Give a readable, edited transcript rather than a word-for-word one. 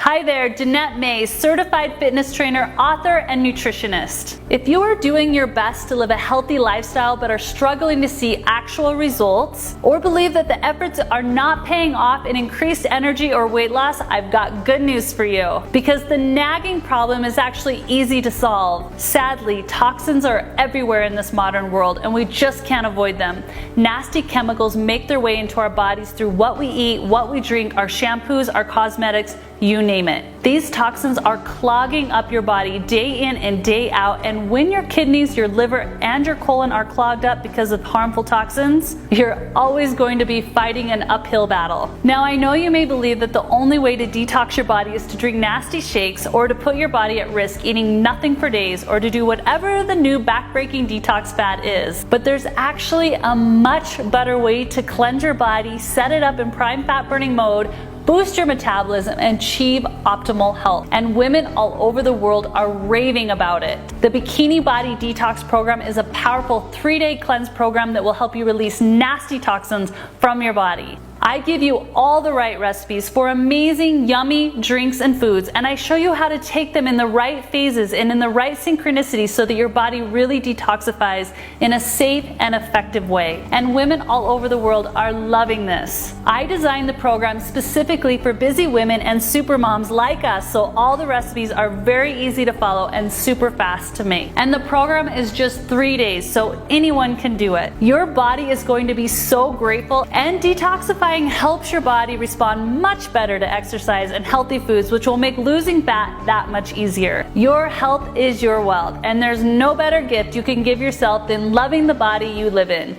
Hi there, Danette May, certified fitness trainer, author, and nutritionist. If you are doing your best to live a healthy lifestyle but are struggling to see actual results, or believe that the efforts are not paying off in increased energy or weight loss, I've got good news for you. Because the nagging problem is actually easy to solve. Sadly, toxins are everywhere in this modern world and we just can't avoid them. Nasty chemicals make their way into our bodies through what we eat, what we drink, our shampoos, our cosmetics, you name it. These toxins are clogging up your body day in and day out, and when your kidneys, your liver, and your colon are clogged up because of harmful toxins, you're always going to be fighting an uphill battle. Now, I know you may believe that the only way to detox your body is to drink nasty shakes or to put your body at risk eating nothing for days or to do whatever the new backbreaking detox fad is. But there's actually a much better way to cleanse your body, set it up in prime fat burning mode, boost your metabolism, and achieve optimal health. And women all over the world are raving about it. The Bikini Body Detox Program is a powerful 3-day cleanse program that will help you release nasty toxins from your body. I give you all the right recipes for amazing, yummy drinks and foods, and I show you how to take them in the right phases and in the right synchronicity so that your body really detoxifies in a safe and effective way. And women all over the world are loving this. I designed the program specifically for busy women and super moms like us, so all the recipes are very easy to follow and super fast to make. And the program is just 3 days, so anyone can do it. Your body is going to be so grateful, and detoxifying helps your body respond much better to exercise and healthy foods, which will make losing fat that much easier. Your health is your wealth, and there's no better gift you can give yourself than loving the body you live in.